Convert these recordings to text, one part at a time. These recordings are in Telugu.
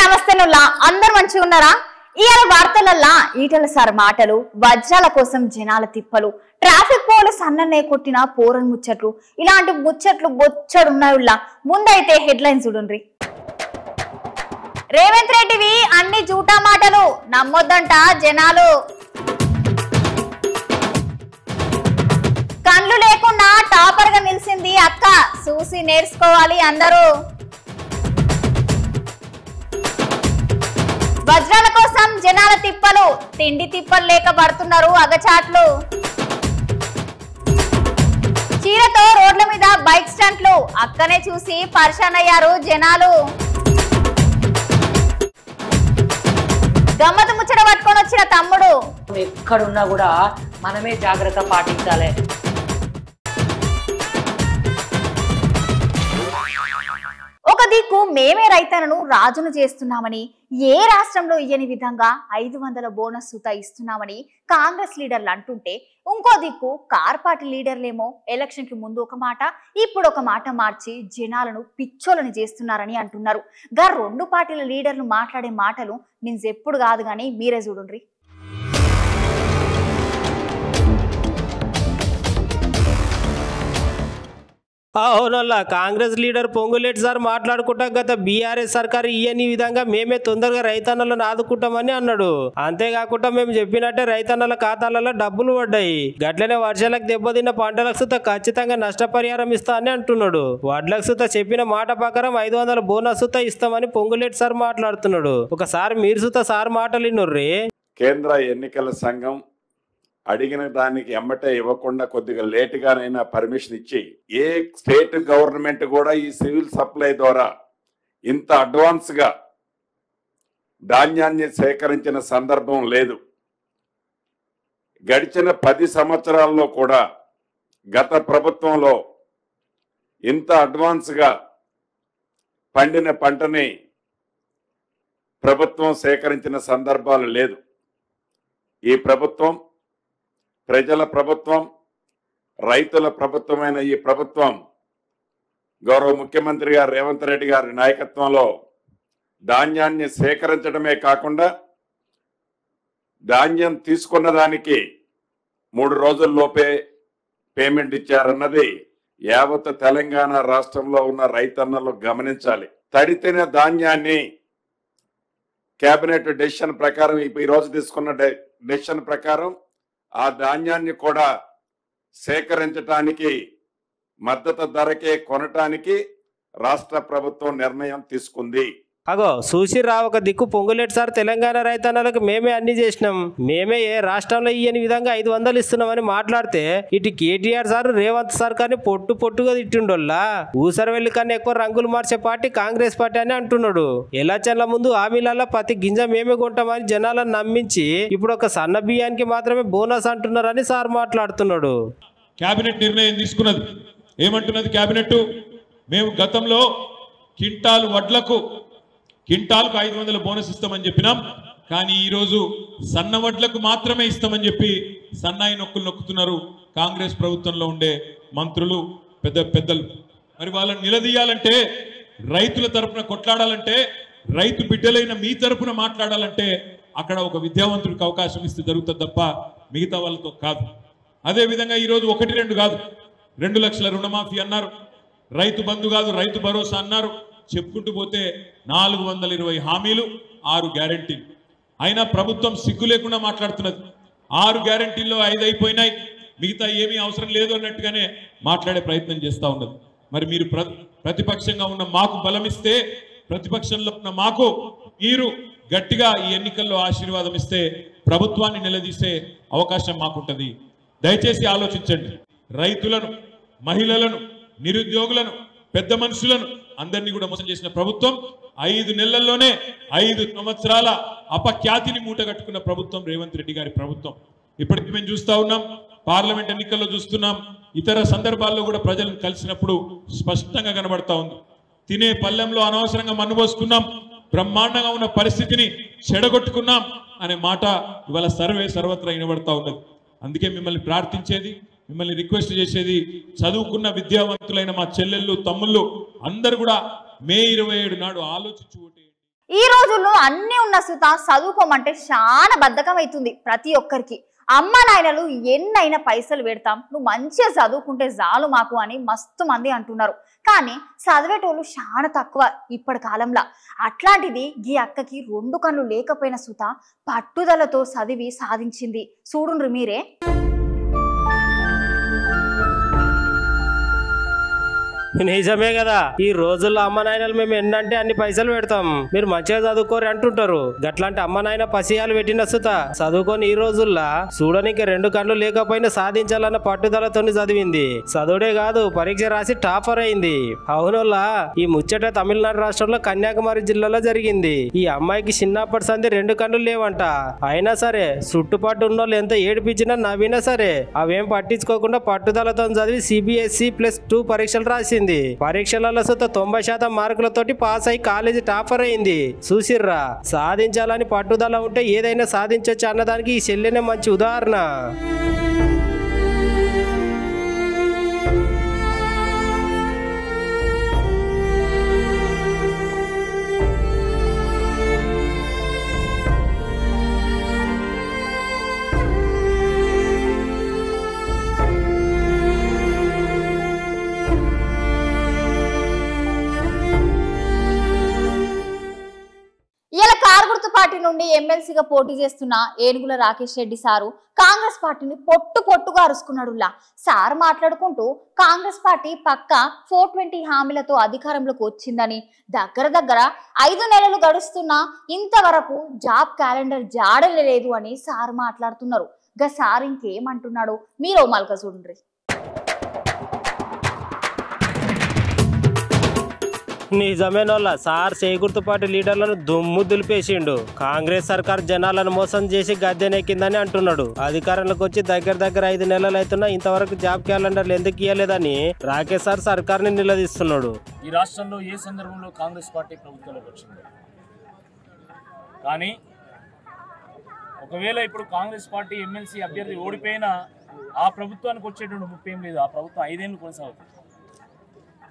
నమస్తేనుల్లా అందరు మంచిగా ఉన్నారా? ఇయాల వార్తలల్లా ఈటల సార్ మాటలు, వజ్రాల కోసం జనాల తిప్పలు, ట్రాఫిక్ పోలీస్ అన్ననే కొట్టిన పోరన్ ముచ్చట్లు, ఇలాంటి ముచ్చట్లు బొచ్చడున్నాయుల్లా. ముందైతే హెడ్లైన్స్ చూడండి. రేవంత్ రెడ్డివి అన్ని జూటా మాటలు, నమ్మొద్దంట జనాలు. కళ్ళు లేకుండా టాపర్ గా నిలిచింది అక్క, చూసి నేర్చుకోవాలి అందరూ. వజ్రాల కోసం జనాల తిప్పలు, తిండి తిప్పలు లేక పడుతున్నారు అగచాట్లు. చీరతో రోడ్ల మీద బైక్ స్టంట్లు, అక్కనే చూసి పరిశాన్ అయ్యారు జనాలు. గమ్మత్ ముచ్చట పట్టుకొని వచ్చిన తమ్ముడు, ఎక్కడున్నా కూడా మనమే జాగ్రత్త పాటించాలి. ఒక దిక్కు మేమే రైతన్నను రాజును చేస్తున్నామని, ఏ రాష్ట్రంలో ఇయ్యని విధంగా 500 బోనస్ సుత ఇస్తున్నామని కాంగ్రెస్ లీడర్లు అంటుంటే, ఇంకో దిక్కు కార్ పార్టీ లీడర్లేమో ఎలక్షన్ కి ముందు ఒక మాట, ఇప్పుడు ఒక మాట మార్చి జనాలను పిచ్చోలని చేస్తున్నారని అంటున్నారు. గా రెండు పార్టీల లీడర్లు మాట్లాడే మాటలు నిజెప్పుడు కాదు గాని మీరే చూడండి. అవునల్లా కాంగ్రెస్ లీడర్ పొంగులేటి సార్ మాట్లాడుకుంటా గత బీఆర్ఎస్ సర్కారు ఇయ్యని విధంగా మేమే తొందరగా రైతన్నలను ఆదుకుంటామని అన్నాడు. అంతేకాకుండా మేము చెప్పినట్టే రైతన్నల ఖాతాలలో డబ్బులు పడ్డాయి. గట్లనే వర్షాలకు దెబ్బతిన్న పంటలకు సుత ఖచ్చితంగా నష్టపరిహారం ఇస్తా అని అంటున్నాడు. వడ్లకు సుత చెప్పిన మాట ప్రకారం 500 బోనస్ సుత ఇస్తామని పొంగులేటి సార్ మాట్లాడుతున్నాడు. ఒకసారి మీరు సుత సార్ మాటలు వినుర్రి. కేంద్ర ఎన్నికల సంఘం అడిగిన దానికి ఎమ్మటే ఇవ్వకుండా కొద్దిగా లేటుగానైనా పర్మిషన్ ఇచ్చి, ఏ స్టేట్ గవర్నమెంట్ కూడా ఈ సివిల్ సప్లై ద్వారా ఇంత అడ్వాన్స్ గా ధాన్యాన్ని సేకరించిన సందర్భం లేదు. గడిచిన 10 సంవత్సరాల్లో కూడా గత ప్రభుత్వంలో ఇంత అడ్వాన్స్ గా పండిన పంటని ప్రభుత్వం సేకరించిన సందర్భాలు లేదు. ఈ ప్రభుత్వం ప్రజల ప్రభుత్వం, రైతుల ప్రభుత్వమైన ఈ ప్రభుత్వం గౌరవ ముఖ్యమంత్రి గారు రేవంత్ రెడ్డి గారి నాయకత్వంలో ధాన్యాన్ని సేకరించడమే కాకుండా ధాన్యం తీసుకున్న దానికి 3 రోజుల్లోపే పేమెంట్ ఇచ్చారన్నది యావత్ తెలంగాణ రాష్ట్రంలో ఉన్న రైతన్నలు గమనించాలి. తడితిన ధాన్యాన్ని కేబినెట్ డెసిషన్ ప్రకారం ఈ రోజు తీసుకున్న డెసిషన్ ప్రకారం ఆ ధాన్యాన్ని కూడా సేకరించడానికి, మద్దతు ధరకే కొనటానికి రాష్ట్ర ప్రభుత్వం నిర్ణయం తీసుకుంది. అగో చూసిరా, ఒక దిక్కు పొంగులేటి సార్ తెలంగాణ రైతన్నలకు మేమే అన్ని చేసినాం, మేమే ఏ రాష్ట్రంలో ఇయ్యని విధంగా 500 ఇస్తున్నామని మాట్లాడితే, ఇటు కేటీఆర్ సార్ రేవంత్ సర్కార్ని పొట్టుగా తిట్టిండోల్లా. ఊసర వెళ్ళి కన్నా ఎక్కువ రంగులు మార్చే పార్టీ కాంగ్రెస్ పార్టీ అని అంటున్నాడు. ఎలక్షన్ల ముందు హామీలలో ప్రతి గింజ మేమే కొంటామని జనాలను నమ్మించి ఇప్పుడు ఒక సన్న బియ్యానికి మాత్రమే బోనస్ అంటున్నారని సార్ మాట్లాడుతున్నాడు. కేబినెట్ నిర్ణయం తీసుకున్నది. ఏమంటున్నది కేబినెట్? మేము గతంలో క్వింటాల్కు 500 బోనస్ ఇస్తామని చెప్పినాం, కానీ ఈరోజు సన్న వడ్లకు మాత్రమే ఇస్తామని చెప్పి సన్నాయి నొక్కులు నొక్కుతున్నారు కాంగ్రెస్ ప్రభుత్వంలో ఉండే మంత్రులు, పెద్దలు. మరి వాళ్ళని నిలదీయాలంటే, రైతుల తరపున కొట్లాడాలంటే, రైతు బిడ్డలైన మీ తరపున మాట్లాడాలంటే అక్కడ ఒక విద్యావంతుడికి అవకాశం ఇస్తే జరుగుతుంది తప్ప మిగతా వాళ్ళతో కాదు. అదేవిధంగా ఈరోజు 1-2 కాదు, 2 లక్షల రుణమాఫీ అన్నారు, రైతు బంధు కాదు రైతు భరోసా అన్నారు. చెప్పుకుంటూ పోతే 420 హామీలు, 6 గ్యారెంటీలు. అయినా ప్రభుత్వం సిగ్గు లేకుండా మాట్లాడుతున్నది. 6 గ్యారెంటీల్లో 5 అయిపోయినాయి, మిగతా ఏమీ అవసరం లేదు అన్నట్టుగానే మాట్లాడే ప్రయత్నం చేస్తూ ఉన్నది. మరి మీరు ప్రతిపక్షంగా ఉన్న మాకు బలమిస్తే, ప్రతిపక్షంలో ఉన్న మాకు మీరు గట్టిగా ఈ ఎన్నికల్లో ఆశీర్వాదం ఇస్తే ప్రభుత్వాన్ని నిలదీసే అవకాశం మాకుంటుంది. దయచేసి ఆలోచించండి. రైతులను, మహిళలను, నిరుద్యోగులను, పెద్ద మనుషులను అందరినీ కూడా మోసం చేసిన ప్రభుత్వం 5 నెలల్లోనే 5 సంవత్సరాల అపఖ్యాతిని మూటగట్టుకున్న ప్రభుత్వం రేవంత్ రెడ్డి గారి ప్రభుత్వం. ఇప్పటికీ మేము చూస్తూ ఉన్నాం, పార్లమెంట్ ఎన్నికల్లో చూస్తున్నాం, ఇతర సందర్భాల్లో కూడా ప్రజలను కలిసినప్పుడు స్పష్టంగా కనబడతా ఉంది. తినే పల్లెంలో అనవసరంగా మన్ను పోసుకున్నాం, బ్రహ్మాండంగా ఉన్న పరిస్థితిని చెడగొట్టుకున్నాం అనే మాట ఇవాళ సర్వత్రా వినబడతా ఉన్నది. అందుకే మిమ్మల్ని ప్రార్థించేది, మిమ్మల్ని రిక్వెస్ట్ చేసేది, చదువుకున్న విద్యావంతులైన మా చెల్లెళ్ళు, తమ్ముళ్ళు అందరూ కూడా మే 27 నాడు ఆలోచించి ఓటేయండి. ఈ రోజుల్లో అన్ని ఉన్న సుత చదువుకోమంటే చాలా బద్ధకం అవుతుంది ప్రతి ఒక్కరికి. అమ్మ నాయనలు ఎన్నైనా పైసలు పెడతాం, నువ్వు మంచిగా చదువుకుంటే చాలు మాకు అని మస్తు మంది అంటున్నారు. కానీ చదివేటోళ్ళు చాలా తక్కువ ఇప్పటి కాలంలో. అట్లాంటిది ఈ అక్కకి 2 కళ్ళు లేకపోయిన సుత పట్టుదలతో చదివి సాధించింది. చూడుండ్రు మీరే. నిజమే కదా, ఈ రోజుల్లో అమ్మ నాయనలు మేము ఎన్నంటే అన్ని పైసలు పెడతాం, మీరు మంచిగా చదువుకోరు అంటుంటారు. గట్లాంటి అమ్మ నాయన పసియాలు పెట్టిన సుత చదువుకొని ఈ రోజుల్లో చూడడానికి 2 కళ్ళు లేకపోయినా సాధించాలన్న పట్టుదలతో చదివింది. చదువుడే కాదు, పరీక్ష రాసి టాపర్ అయింది. అవునోళ్ళ ఈ ముచ్చట తమిళనాడు రాష్ట్రంలో కన్యాకుమారి జిల్లాలో జరిగింది. ఈ అమ్మాయికి చిన్నప్పటి సంది 2 కళ్ళు లేవంట. అయినా సరే చుట్టుపట్టు ఉన్నోళ్ళు ఎంత ఏడిపించినా నవ్వినా సరే అవేం పట్టించుకోకుండా పట్టుదలతో చదివి CBSE+2 పరీక్షలు రాసింది. పరీక్షలలో 90% మార్కులతోటి పాస్ అయి కాలేజీ టాపర్ అయింది. చూసిర్రా, సాధించాలని పట్టుదల ఉంటే ఏదైనా సాధించొచ్చు అన్నదానికి ఈ చెల్లెనే మంచి ఉదాహరణ. పార్టీ నుండి ఎమ్మెల్సీగా పోటీ చేస్తున్న ఏనుగుల రాకేష్ రెడ్డి సారు కాంగ్రెస్ పార్టీని పొట్టుగా అరుచుకున్నాడులా. సార్ మాట్లాడుకుంటూ కాంగ్రెస్ పార్టీ పక్క 420 హామీలతో అధికారంలోకి వచ్చిందని, దగ్గర 5 నెలలు గడుస్తున్నా ఇంతవరకు జాబ్ క్యాలెండర్ జాడలేదు అని సార్ మాట్లాడుతున్నారు. గా సార్ ఇంకేమంటున్నాడు మీరు మల్క చూడండి. నిజమేనోళ్ళ, సార్ చేకూర్తు పార్టీ లీడర్లను దుమ్ము దులిపేసిండు. కాంగ్రెస్ సర్కార్ జనాలను మోసం చేసి గద్దెనెక్కిందని అంటున్నాడు. అధికారంలోకి వచ్చి దగ్గర 5 నెలలు అవుతున్నా ఇంతవరకు జాబ్ క్యాలెండర్లు ఎందుకు ఇవ్వలేదని రాకేష్ సార్ సర్కార్ని నిలదీస్తున్నాడు. ఈ రాష్ట్రంలో ఏ సందర్భంలో కాంగ్రెస్ పార్టీ ప్రభుత్వంలోకి వచ్చింది, కానీ ఒకవేళ ఇప్పుడు కాంగ్రెస్ పార్టీ ఎమ్మెల్సీ అభ్యర్థి ఓడిపోయినా ఆ ప్రభుత్వానికి వచ్చేటువంటి ముప్పు ఏం లేదు. ఆ ప్రభుత్వం 5 ఏళ్ళు కొనసాగుతుంది.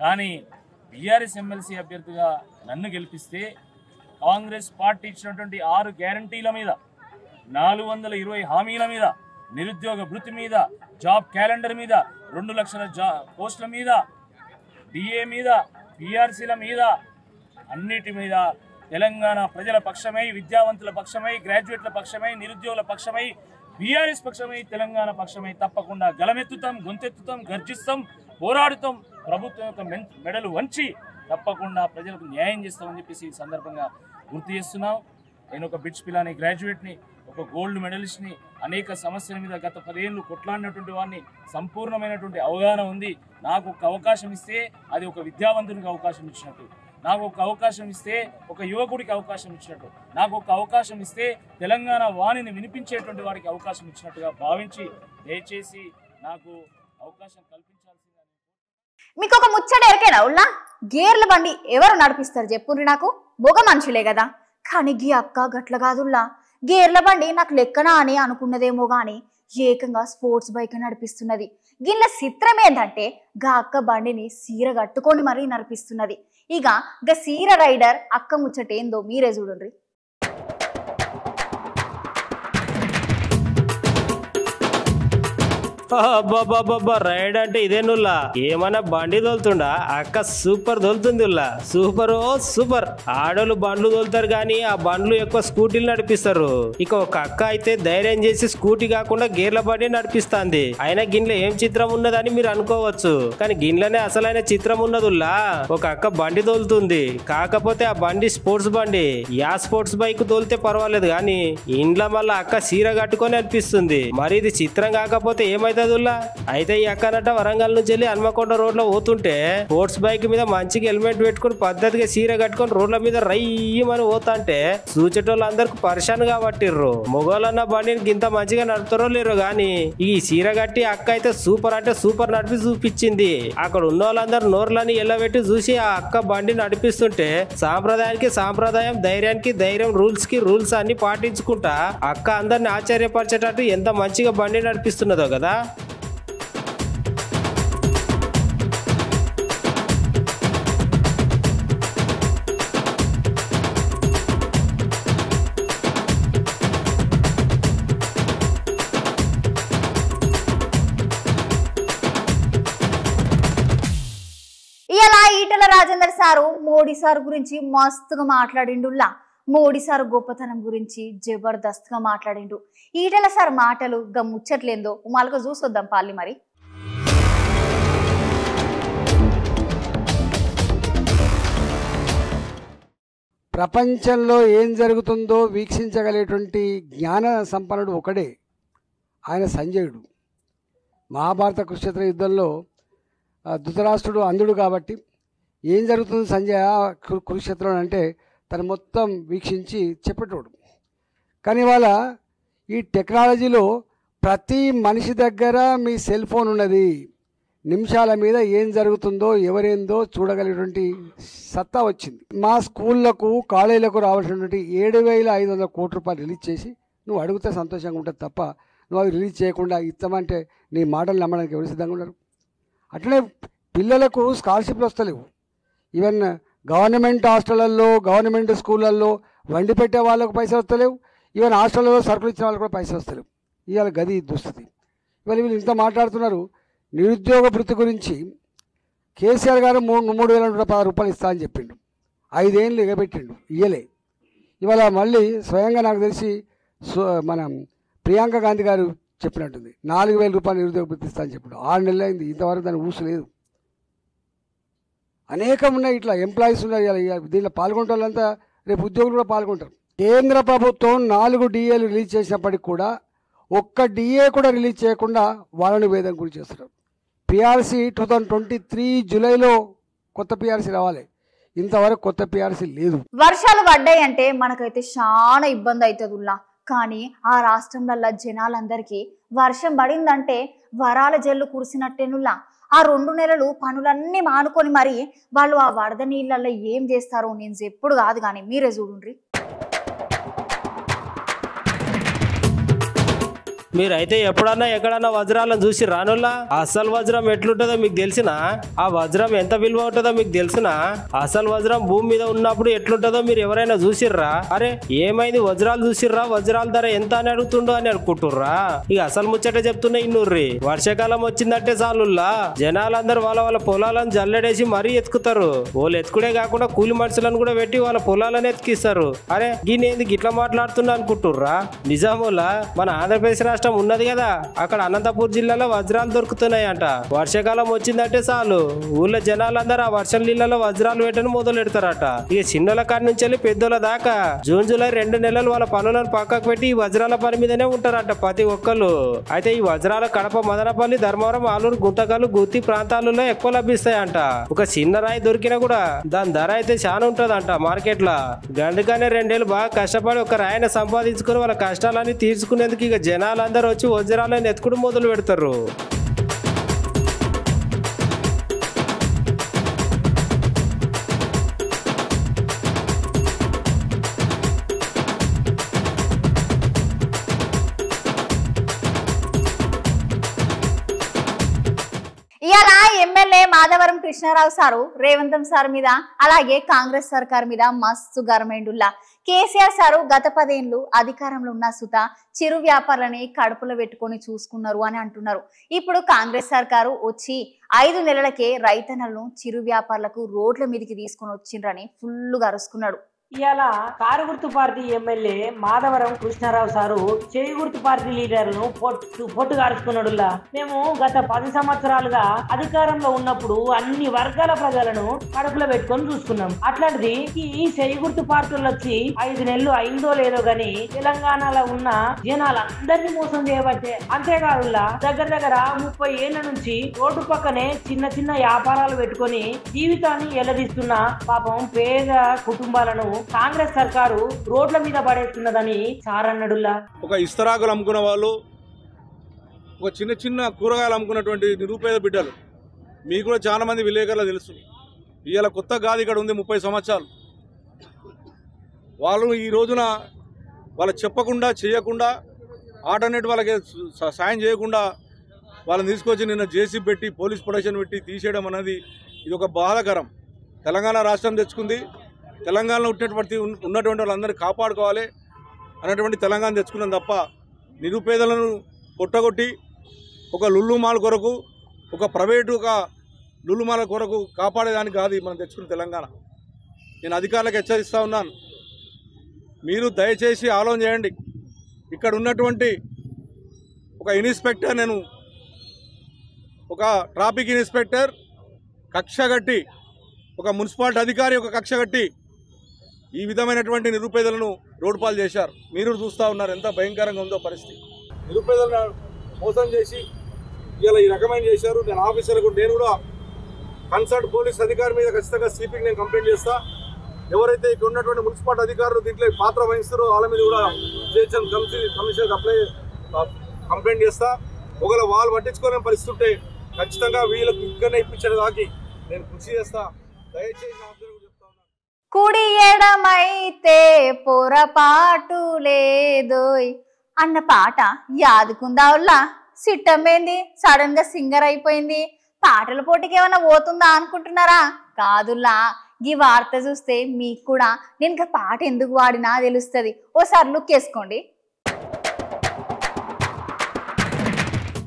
కానీ బీఆర్ఎస్ ఎమ్మెల్సీ అభ్యర్థిగా నన్ను గెలిపిస్తే కాంగ్రెస్ పార్టీ ఇచ్చినటువంటి 6 గ్యారంటీల మీద, 420 హామీల మీద, నిరుద్యోగ భృతి మీద, జాబ్ క్యాలెండర్ మీద, 2 లక్షల పోస్టుల మీద, డిఏ మీద, పిఆర్సీల మీద, అన్నిటి మీద తెలంగాణ ప్రజల పక్షమై, విద్యావంతుల పక్షమై, గ్రాడ్యుయేట్ల పక్షమై, నిరుద్యోగుల పక్షమై, బీఆర్ఎస్ పక్షమై, తెలంగాణ పక్షమై తప్పకుండా గలమెత్తుతాం, గొంతెత్తుతాం, గర్జిస్తాం, పోరాడుతాం. ప్రభుత్వం యొక్క మెడలు వంచి తప్పకుండా ప్రజలకు న్యాయం చేస్తామని చెప్పేసి ఈ సందర్భంగా గుర్తు చేస్తున్నాం. నేను ఒక బిట్స్ పిలాని గ్రాడ్యుయేట్ని, ఒక గోల్డ్ మెడలిస్ట్ని, అనేక సమస్యల మీద గత 10 ఏళ్ళు కొట్లాడినటువంటి వాడిని, సంపూర్ణమైనటువంటి అవగాహన ఉంది. నాకు ఒక అవకాశం ఇస్తే అది ఒక విద్యావంతునికి అవకాశం ఇచ్చినట్టు, నాకు ఒక అవకాశం ఇస్తే ఒక యువకుడికి అవకాశం ఇచ్చినట్టు, నాకు ఒక అవకాశం ఇస్తే తెలంగాణ వాణిని వినిపించేటువంటి వారికి అవకాశం ఇచ్చినట్టుగా భావించి దయచేసి నాకు అవకాశం కల్పించాల్సింది. మీకు ఒక ముచ్చట ఎరకేనా ఉల్లా? గేర్ల బండి ఎవరు నడిపిస్తారు చెప్పుర్రి నాకు? మొగ మనుషులే కదా. కానీ గీ అక్క గట్ల కాదుల్లా. గేర్ల బండి నాకు లెక్కనా అని అనుకున్నదేమో గాని ఏకంగా స్పోర్ట్స్ బైక్ నడిపిస్తున్నది. గిల్ల చిత్రం ఏంటంటే గా అక్క బండిని సీర కట్టుకొని మరీ నడిపిస్తున్నది. ఇక గా సీర రైడర్ అక్క ముచ్చట ఏందో మీరే చూడండి. రైడ్ అంటే ఇదేనుల్లా, ఏమన్నా బండి తోలుతుండా? అక్క సూపర్ తోలుతుంది ఉల్లా, సూపర్ ఓ సూపర్. ఆడోళ్ళు బండ్లు తోలుతారు కానీ ఆ బండ్లు ఎక్కువ స్కూటీలు నడిపిస్తారు. ఇక ఒక అక్క అయితే ధైర్యం చేసి స్కూటీ కాకుండా గేర్ల బండి నడిపిస్తాంది. అయినా గిన్నెలో ఏం చిత్రం ఉన్నదని మీరు అనుకోవచ్చు, కానీ గిన్నెలోనే అసలైన చిత్రం ఉన్నదుల్లా. ఒక అక్క బండి తోలుతుంది, కాకపోతే ఆ బండి స్పోర్ట్స్ బండి. యా స్పోర్ట్స్ బైక్ తోలితే పర్వాలేదు కానీ ఇంట్లో మళ్ళీ అక్క సీర కట్టుకొని అనిపిస్తుంది. మరి ఇది చిత్రం కాకపోతే ఏమైతే అయితే ఈ అక్కనట వరంగల్ నుంచి వెళ్ళి హన్మకొండ రోడ్ లో పోతుంటే స్పోర్ట్స్ బైక్ మీద మంచిగా హెల్మెట్ పెట్టుకుని పద్ధతిగా సీర కట్టుకొని రోడ్ల మీద రయ్యమని పోతాంటే చూచేటోళ్ళందరికి పరిశాన్ కాబట్టిర్రు. మొగోళ్ళన్న బండిని ఇంత మంచిగా నడుపుతారో లేరు గాని ఈ సీర కట్టి అక్క అయితే సూపర్ అంటే సూపర్ నడిపి చూపించింది. అక్కడ ఉన్న వాళ్ళందరూ నోర్లని ఎల్లబెట్టి చూసి ఆ అక్క బండి నడిపిస్తుంటే సాంప్రదాయానికి సాంప్రదాయం, ధైర్యానికి ధైర్యం, రూల్స్ కి రూల్స్ అన్ని పాటించుకుంటా అక్క అందరిని ఆశ్చర్యపరిచేటట్టు ఎంత మంచిగా బండి నడిపిస్తున్నదో కదా. సారు మోడీ సార్ గురించి మస్తుగా మాట్లాడిండుల్లా. మోడీ సార్ గొప్పతనం గురించి జబర్దస్త్గా మాట్లాడిండు. ఈటెల సార్ మాటలు ముచ్చట్లేందో మళ్ళీ చూసొద్దాం పాలి మరి. ప్రపంచంలో ఏం జరుగుతుందో వీక్షించగలిగేటువంటి జ్ఞాన సంపన్నుడు ఒకడే, ఆయన సంజయుడు. మహాభారత కురుక్షేత్ర యుద్ధంలో ధృతరాష్ట్రుడు అంధుడు కాబట్టి ఏం జరుగుతుంది సంజయ కురుక్షేత్రంలో అంటే తను మొత్తం వీక్షించి చెప్పేటోడు. కానీ ఇవాళ ఈ టెక్నాలజీలో ప్రతి మనిషి దగ్గర మీ సెల్ ఫోన్ ఉన్నది. నిమిషాల మీద ఏం జరుగుతుందో ఎవరేందో చూడగలిగినటువంటి సత్తా వచ్చింది. మా స్కూళ్లకు కాలేజీలకు రావాల్సినటువంటి 7,500 కోట్ల రూపాయలు రిలీజ్ చేసి నువ్వు అడిగితే సంతోషంగా ఉంటుంది తప్ప నువ్వు అవి రిలీజ్ చేయకుండా ఇస్తామంటే నీ మాటలు నమ్మడానికి ఎవరు సిద్ధంగా ఉన్నారు? అట్లనే పిల్లలకు స్కాలర్షిప్లు వస్తలేవు. ఈవెన్ గవర్నమెంట్ హాస్టళ్లలో గవర్నమెంట్ స్కూళ్ళల్లో వండి పెట్టే వాళ్ళకు పైసలు వస్తలేవు. ఈవెన్ హాస్టల్లో సరుకులు ఇచ్చిన వాళ్ళకు కూడా పైసలు వస్తలేవు. ఇవాళ గది దుస్థితి. ఇవాళ వీళ్ళు ఇంత మాట్లాడుతున్నారు. నిరుద్యోగ వృత్తి గురించి కేసీఆర్ గారు 3,110 రూపాయలు ఇస్తా అని చెప్పిండు. 5 ఏళ్ళు ఎగబెట్టిండు, ఇయ్యలే. ఇవాళ మళ్ళీ స్వయంగా నాకు తెలిసి మన ప్రియాంక గాంధీ గారు చెప్పినట్టుంది 4,000 రూపాయలు నిరుద్యోగ వృత్తి ఇస్తా అని చెప్పిండు. 6 నెలలు అయింది, ఇంతవరకు దాన్ని ఊసలేదు. అనేకం ఉన్నాయి, ఇట్లా ఎంప్లాయీస్ ఉన్నారు. దీంట్లో పాల్గొనే వాళ్ళంతా రేపు ఉద్యోగులు కూడా పాల్గొంటారు. కేంద్ర ప్రభుత్వం 4 DAలు రిలీజ్ చేసినప్పటికి కూడా ఒక్క DA కూడా రిలీజ్ చేయకుండా వాళ్ళని వేదం గురి చేస్తున్నారు. PRC 2023 జూలైలో కొత్త PRC రావాలి. ఇంతవరకు కొత్త PRC లేదు. వర్షాలు పడ్డాయంటే మనకైతే చాలా ఇబ్బంది అవుతుందిలా. కానీ ఆ రాష్ట్రంలో జనాలందరికీ వర్షం పడిందంటే వరాల జల్లు కురిసినట్టేనులా. ఆ 2 నెలలు పనులన్నీ మానుకొని మరి వాళ్ళు ఆ వరద నీళ్ళల్లో ఏం చేస్తారో నేను ఎప్పుడు కాదు, కానీ మీరే చూడండి. మీరైతే ఎప్పుడన్నా ఎక్కడన్నా వజ్రాలను చూసి రానుల్లా? అసలు వజ్రం ఎట్లుంటుందో మీకు తెలిసినా? ఆ వజ్రం ఎంత విలువ ఉంటుందో మీకు తెలిసినా? అసలు వజ్రం భూమి మీద ఉన్నప్పుడు ఎట్లుంటుందో మీరు ఎవరైనా చూసిర్రా? అరే ఏమైంది వజ్రాలు చూసిర్రా, వజ్రాల ధర ఎంత అని అడుగుతుండో అని అనుకుంటుర్రా? ఇక అసలు ముచ్చట చెప్తున్నా ఇన్నుర్రి. వర్షాకాలం వచ్చిందంటే చాలుల్లా జనాలందరూ వాళ్ళ పొలాలను జల్లెడేసి మరీ ఎత్తుకుతారు. వాళ్ళు ఎత్తుకుడే కాకుండా కూలి మనుషులను కూడా పెట్టి వాళ్ళ పొలాలను ఎత్తుకిస్తారు. అరే దీని గిట్లా మాట్లాడుతున్నా అనుకుంటుర్రా? నిజాములా మన ఆంధ్రప్రదేశ్ రాష్ట్రం ఉన్నది కదా, అక్కడ అనంతపూర్ జిల్లాలో వజ్రాలు దొరుకుతున్నాయంట. వర్షాకాలం వచ్చిందంటే చాలు ఊళ్ళో జనాలందరూ ఆ వర్షం నీళ్ళలో వజ్రాలు వేటను మొదలు పెడతారట. ఇక చిన్నల కాడి నుంచి వెళ్ళి పెద్దోళ్ళ దాకా జూన్ జూలై 2 నెలలు వాళ్ళ పనులను పక్కకు పెట్టి ఈ వజ్రాల పని మీదనే ఉంటారంట ప్రతి ఒక్కళ్ళు. అయితే ఈ వజ్రాలు కడప, మదనపల్లి, ధర్మవరం, ఆలూరు, గుంతకల్లు, గుత్తి ప్రాంతాలలో ఎక్కువ లభిస్తాయంట. ఒక చిన్న రాయి దొరికినా కూడా దాని ధర అయితే చాలా ఉంటదంట మార్కెట్ లా. గండుగానే 2 ఏళ్ళు బాగా కష్టపడి ఒక రాయిని సంపాదించుకుని వాళ్ళ కష్టాలన్నీ తీర్చుకునేందుకు ఇక జనాలందరూ వచ్చి వజ్రాలను ఎత్తుకుడు మొదలు పెడతారు. ఇయాల ఎమ్మెల్యే మాధవరం కృష్ణారావు సారు రేవంతం సార్ మీద అలాగే కాంగ్రెస్ సర్కార్ మీద మస్తు గర్మైండుల్లా. కేసీఆర్ సారు గత 10 ఏళ్ళు అధికారంలో ఉన్న సుత చిరు వ్యాపారులని కడుపులో పెట్టుకొని చూసుకున్నారు అని అంటున్నారు. ఇప్పుడు కాంగ్రెస్ సర్కారు వచ్చి 5 నెలలకే రైతన్నలను చిరు వ్యాపారులకు రోడ్ల మీదకి తీసుకొని వచ్చిండ్రని ఫుల్లుగా అరుచుకున్నాడు. ఇవాళ కారు గుర్తు party MLA Madhavaram Krishnarao sir చేయి గుర్తు పార్టీ లీడర్ను పొట్టు గారుచుకున్నాడులా. మేము గత 10 సంవత్సరాలుగా అధికారంలో ఉన్నప్పుడు అన్ని వర్గాల ప్రజలను కడుపులో పెట్టుకొని చూసుకున్నాం. అట్లాంటిది ఈ చేయి గుర్తు పార్టీలు వచ్చి 5 నెలలు అయిందో లేదో గాని తెలంగాణలో ఉన్న జనాలందరినీ మోసం చేయబట్టే. అంతేకాదులా దగ్గర 30 ఏళ్ల నుంచి రోడ్డు పక్కనే చిన్న చిన్న వ్యాపారాలు పెట్టుకొని జీవితాన్ని ఎల్లదీస్తున్న పాపం పేద కుటుంబాలను కాంగ్రెస్ సర్కారు రోడ్ల మీద పడేస్తున్నదని సారన్నడుల్లా. ఒక ఇస్తరాకులు అమ్ముకున్న వాళ్ళు, ఒక చిన్న చిన్న కూరగాయలు అమ్ముకున్నటువంటి నిరుపేద బిడ్డలు మీకు కూడా చాలా మంది విలేకరులు తెలుసు. ఇవాళ కొత్త గాది ఇక్కడ ఉంది 30 సంవత్సరాలు. వాళ్ళు ఈ రోజున వాళ్ళు చెప్పకుండా చేయకుండా ఆల్టర్నేట్ వాళ్ళకి సాయం చేయకుండా వాళ్ళని తీసుకొచ్చి నిన్న జేసీ పెట్టి పోలీస్ ప్రొటెక్షన్ పెట్టి తీసేయడం అనేది ఇది ఒక బాధాకరం. తెలంగాణ రాష్ట్రం తెచ్చుకుంది, తెలంగాణలో ఉన్నటువంటి వాళ్ళందరినీ కాపాడుకోవాలి అన్నటువంటి తెలంగాణ తెచ్చుకున్నాం తప్ప నిరుపేదలను కొట్టగొట్టి ఒక లుల్లు మాల్ కొరకు ఒక ప్రైవేటు ఒక లులుమాల కొరకు కాపాడేదానికి కాదు మనం తెచ్చుకున్న తెలంగాణ. నేను అధికారులకు హెచ్చరిస్తూ ఉన్నాను, మీరు దయచేసి ఆలోచన చేయండి. ఇక్కడ ఉన్నటువంటి ఒక ఇన్స్పెక్టర్, నేను ఒక ట్రాఫిక్ ఇన్స్పెక్టర్ కక్షగట్టి, ఒక మున్సిపాలిటీ అధికారి ఒక కక్షగట్టి ఈ విధమైనటువంటి నిరుపేదలను రోడ్డు పాలు చేశారు. మీరు చూస్తూ ఉన్నారు ఎంత భయంకరంగా ఉందో పరిస్థితి. నిరుపేదలను మోసం చేసి ఇలా ఈ రకమైన చేశారు. నేను ఆఫీసర్లకు నేను కూడా కన్సర్ట్ పోలీస్ అధికారి మీద ఖచ్చితంగా సిపికి నేను కంప్లైంట్ చేస్తా. ఎవరైతే ఇక్కడ ఉన్నటువంటి మున్సిపాలిటీ అధికారులు దీంట్లో పాత్ర వహిస్తారో వాళ్ళ మీద కూడా జిహెచ్ఎం కమిషనర్ కంప్లైంట్ చేస్తా. ఒకవేళ వాళ్ళు పట్టించుకోలేని పరిస్థితి ఉంటే ఖచ్చితంగా వీళ్ళకి ఇక్కడనే ఇప్పించడానికి నేను కృషి చేస్తా. దయచేసి చెప్తా ఉన్నాను, కుడి ఎడమైతే పొరపాటు లేదోయ్ అన్న పాట యాదుకుందావుల్లా. సిట్టమ్మేంది సడన్ గా సింగర్ అయిపోయింది, పాటల పోటీకి ఏమైనా పోతుందా అనుకుంటున్నారా? కాదుల్లా, ఈ వార్త చూస్తే మీకు కూడా నేను పాట ఎందుకు వాడినా తెలుస్తుంది. ఓసారి లుక్ వేసుకోండి.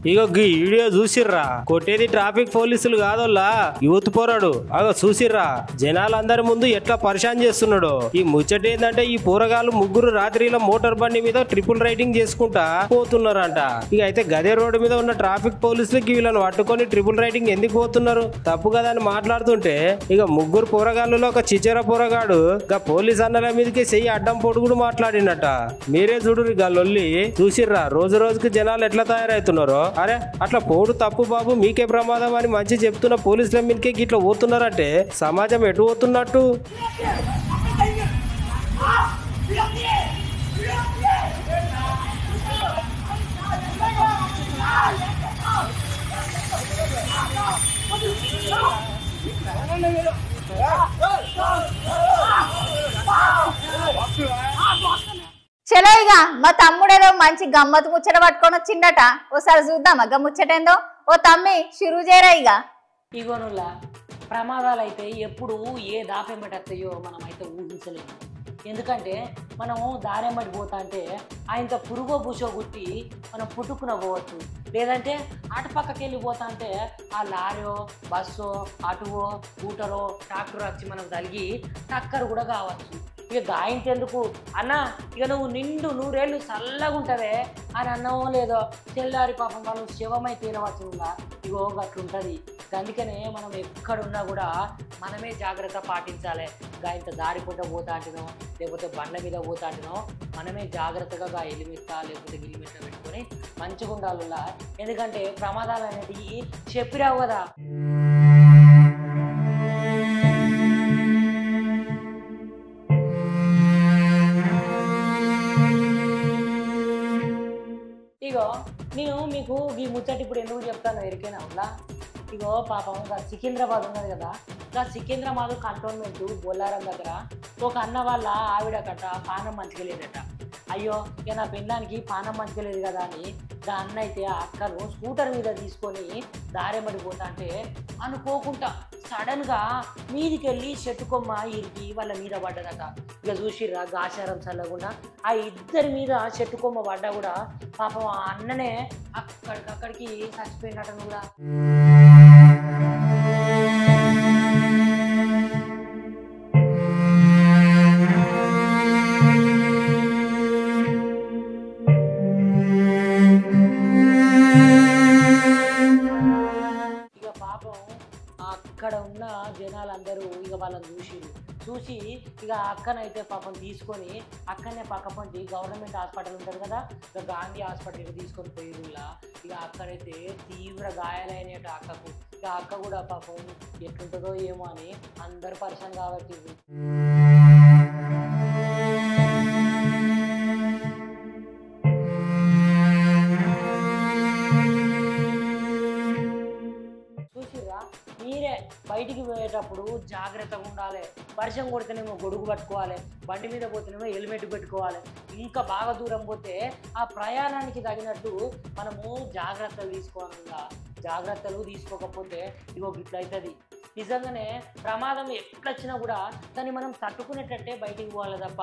ఇగో ఈ వీడియో చూసిర్రా, కొట్టేది ట్రాఫిక్ పోలీసులు కాదోల్లా, యూత్ పోరాడు. అగో చూసిర్రా జనాలందరి ముందు ఎట్లా పరిశాన్ చేస్తున్నాడు. ఈ ముచ్చట ఏంటంటే ఈ పోరగాళ్ళు ముగ్గురు రాత్రిలో మోటార్ బండి మీద ట్రిపుల్ రైడింగ్ చేసుకుంటా పోతున్నారంట. ఇక అయితే గదే రోడ్డు మీద ఉన్న ట్రాఫిక్ పోలీసులకి వీళ్ళని పట్టుకొని ట్రిపుల్ రైడింగ్ ఎందుకు పోతున్నారు తప్పు కదా అని మాట్లాడుతుంటే ఇక ముగ్గురు పోరగాళ్ళలో ఒక చిచెర పోరగాడు ఇక పోలీస్ అన్నల మీదకి చెయ్యి అడ్డం పొడుగుడు మాట్లాడినట. మీరే చూడురు ఇక లొల్లి. చూసిర్రా రోజు రోజుకి జనాలు ఎట్లా తయారవుతున్నారో. అరే అట్లా పోడు తప్పు బాబు, మీకే ప్రమాదం అని మంచి చెప్తున్న పోలీసుల మీదకే ఇట్లా పోతున్నారంటే సమాజం ఎటు పోతున్నట్టు? చలో ఇక మా తమ్ముడేదో మంచి గమ్మత్ ముచ్చట పట్టుకొని వచ్చిండట, ఓసారి చూద్దాం అగ్గ ముచ్చటేందో. ఓ తమ్మి షురూ చేయరా ఇక. ఇగోనులా ప్రమాదాలు అయితే ఎప్పుడు ఏ దాపెంబటస్తాయో మనం అయితే ఊహించలేము. ఎందుకంటే మనము దారెంబడి పోతా అంటే ఆయనతో పురుగో బుషో గుట్టి మనం పుట్టుకున పోవచ్చు, లేదంటే అటు పక్కకి వెళ్ళిపోతా అంటే ఆ లారీయో బస్సో ఆటోవో స్కూటరో ట్రాక్టర్ వచ్చి మనం తలిగి టక్కరు కూడా కావచ్చు. ఇక గాయంతెందుకు అన్న, ఇక నువ్వు నిండు 100 ఏళ్ళు చల్లగా ఉంటావే అని అన్నవో లేదో తెల్లారి పాపం వాళ్ళు శివమై తీరవచ్చుగా. ఇగో అట్లుంటుంది. అందుకనే మనం ఎక్కడున్నా కూడా మనమే జాగ్రత్త పాటించాలి. గాయంత దారిపోతా పోతా అంటునో లేకపోతే బండ్ల మీద పోతా అంటునో మనమే జాగ్రత్తగా హెల్మెట్ లేకపోతే గిల్మెట్ పెట్టుకొని మంచిగా ఉండాలి. ఎందుకంటే ప్రమాదాలు అనేటివి చెప్పిరావు కదా. ఇగో నేను మీకు ఈ ముచ్చట ఇప్పుడు ఎందుకు చెప్తాను ఎరికైనా ఉందా? ఇగో పాపం సికింద్రాబాద్ ఉన్నది కదా, సికింద్రాబాద్ కంటోన్మెంట్ బొల్లారం దగ్గర ఒక అన్న వాళ్ళ ఆవిడ కట్ట పానం మంచిగా లేదట. అయ్యో ఇక నా పెళ్ళానికి పానం మంచిగా లేదు కదా అని దా అన్న అయితే ఆ అక్కను స్కూటర్ మీద తీసుకొని దారెమడిపోతా అంటే అనుకోకుండా సడన్ గా మీదికి వెళ్ళి చెట్టు కొమ్మ ఇరికి వాళ్ళ మీద పడ్డదట. ఇక చూసిర్రా గాచారం చల్లకుండా ఆ ఇద్దరి మీద చెట్టు కొమ్మ పడ్డా కూడా పాపం ఆ అన్ననే అక్కడికి చచ్చిపోయినట్టు కూడా. అక్కడ ఉన్న జనాలందరూ ఇక వాళ్ళని చూసి ఇక అక్కనైతే పాపం తీసుకొని అక్కడనే పక్కపంటి గవర్నమెంట్ హాస్పిటల్ ఉంటుంది కదా, ఇక గాంధీ హాస్పిటల్కి తీసుకొని పోయిరులా. ఇక అక్కడైతే తీవ్ర గాయాలైన అక్కకు. ఇక అక్క కూడా పాపం ఎట్లుంటుందో ఏమో అని అందరు పరిచయం కాబట్టి చూసిర్రా. మీరే బయటికి పోయేటప్పుడు జాగ్రత్తగా ఉండాలి. వర్షం కొడితేనేమో గొడుగు పట్టుకోవాలి, బండి మీద పోతేనేమో హెల్మెట్ పెట్టుకోవాలి. ఇంకా బాగా దూరం పోతే ఆ ప్రయాణానికి తగినట్టు మనము జాగ్రత్తలు తీసుకోవాలి. జాగ్రత్తలు తీసుకోకపోతే ఇగో గిట్ల అవుతుంది. నిజంగానే ప్రమాదం ఎట్లొచ్చినా కూడా దాన్ని మనం తట్టుకునేటట్టే బయటికి పోవాలి తప్ప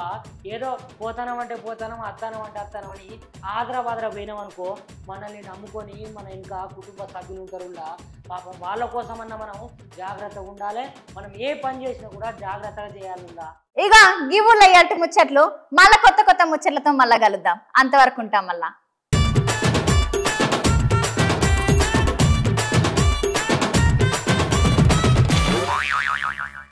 ఏదో పోతానం అంటే పోతానం అత్తానం అంటే అత్తానం అని ఆదరా పోయినాం అనుకో మనల్ని నమ్ముకొని మన ఇంకా కుటుంబ సభ్యులు ఉంటారులా పాపం వాళ్ళ కోసమన్నా మనం జాగ్రత్తగా ఉండాలి. మనం ఏ పని చేసినా కూడా జాగ్రత్తగా చేయాలిలా. ఇక గివుల అట్టి ముచ్చట్లు మళ్ళా కొత్త ముచ్చట్లతో మళ్ళా కలుద్దాం. అంతవరకు ఉంటాం మళ్ళా.